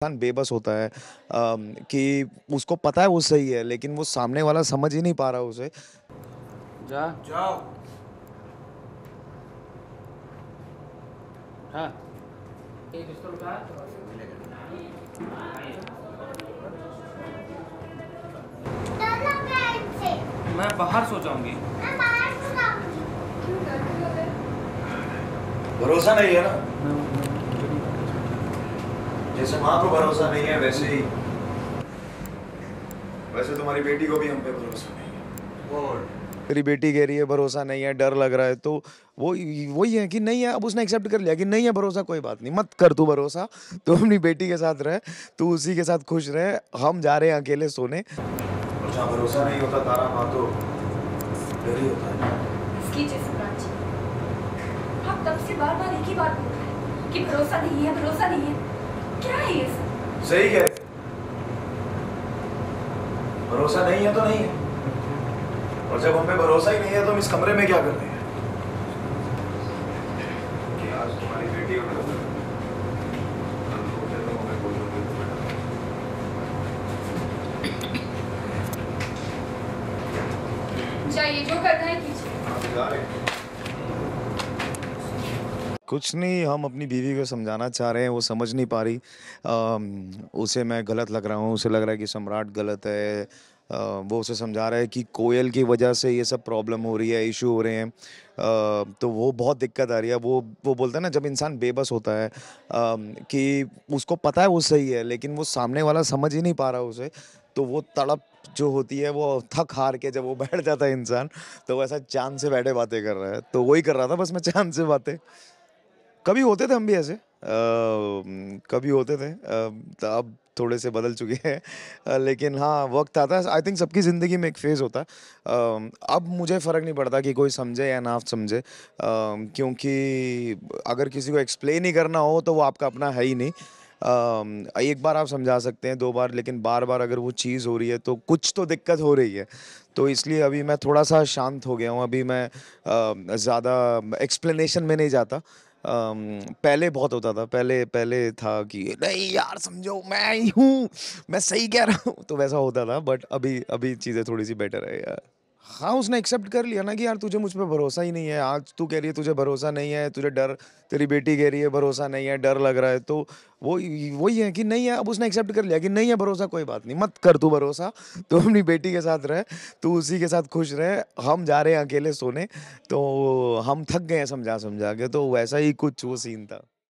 इंसान बेबस होता है कि उसको पता है वो सही है लेकिन वो सामने वाला समझ ही नहीं पा रहा उसे। जा जाओ। हाँ। चलो बेड से। मैं बाहर सो जाऊंगी। मैं बाहर को जाऊंगी। भरोसा नहीं है ना, जैसे माँ को भरोसा नहीं है वैसे तुम्हारी बेटी को भी हम पे भरोसा नहीं है। तेरी बेटी कह रही है भरोसा नहीं है, डर लग रहा है, तो वो वही है कि नहीं है। अब उसने एक्सेप्ट कर लिया कि नहीं है भरोसा, कोई बात नहीं, मत कर तू भरोसा। तू अपनी बेटी के साथ रह, तू उसी के साथ खुश रहे, हम जा रहे हैं अकेले सोने। और जहाँ भरोसा नहीं होता तारा माँ तो डर ही होता है। इसकी जैसे प्राची, आप तब से बार बार एक ही बात बोल रहे हैं कि भरोसा नहीं है, भरोसा नहीं है। क्या है ये सब? सही कह रहे, भरोसा नहीं है तो नहीं है, और जब हम पे भरोसा ही नहीं है तो हम इस कमरे में क्या कर रहे हैं? कि आज तुम्हारी बेटी को कल सोचे तो हमें बोलोगे तो जाइए, जो करना है कीजिए। आप जा रहे हैं। कुछ नहीं, हम अपनी बीवी को समझाना चाह रहे हैं, वो समझ नहीं पा रही। उसे मैं गलत लग रहा हूँ, उसे लग रहा है कि सम्राट गलत है। वो उसे समझा रहा है कि कोयल की वजह से ये सब प्रॉब्लम हो रही है, इशू हो रहे हैं। तो वो बहुत दिक्कत आ रही है। वो बोलता है ना, जब इंसान बेबस होता है कि उसको पता है वो सही है लेकिन वो सामने वाला समझ ही नहीं पा रहा उसे, तो वो तड़प जो होती है, वो थक हार के जब वो बैठ जाता है इंसान, तो वो ऐसा चाँद से बैठे बातें कर रहा है। तो वही कर रहा था बस मैं, चाँद से बातें। कभी होते थे हम भी ऐसे, कभी होते थे, अब थोड़े से बदल चुके हैं। लेकिन हाँ, वक्त आता है, आई थिंक सबकी ज़िंदगी में एक फेज़ होता है। अब मुझे फ़र्क नहीं पड़ता कि कोई समझे या ना समझे, क्योंकि अगर किसी को एक्सप्लेन ही करना हो तो वो आपका अपना है ही नहीं। एक बार आप समझा सकते हैं, दो बार, लेकिन बार बार अगर वो चीज़ हो रही है तो कुछ तो दिक्कत हो रही है। तो इसलिए अभी मैं थोड़ा सा शांत हो गया हूँ। अभी मैं ज़्यादा एक्सप्लेनेशन में नहीं जाता। पहले बहुत होता था, पहले पहले था कि नहीं यार समझो, मैं ही हूँ, मैं सही कह रहा हूँ, तो वैसा होता था। बट अभी अभी चीज़ें थोड़ी सी बेटर है यार। हाँ, उसने एक्सेप्ट कर लिया ना कि यार तुझे मुझ पे भरोसा ही नहीं है। आज तू कह रही है तुझे भरोसा नहीं है, तुझे डर, तेरी बेटी कह रही है भरोसा नहीं है, डर लग रहा है, तो वो वही है कि नहीं है। अब उसने एक्सेप्ट कर लिया कि नहीं है भरोसा, कोई बात नहीं, मत कर तू भरोसा। तू अपनी बेटी के साथ रह, तू उसी के साथ खुश रहे, हम जा रहे हैं अकेले सोने। तो हम थक गए हैं समझा समझा के, तो वैसा ही कुछ वो सीन था।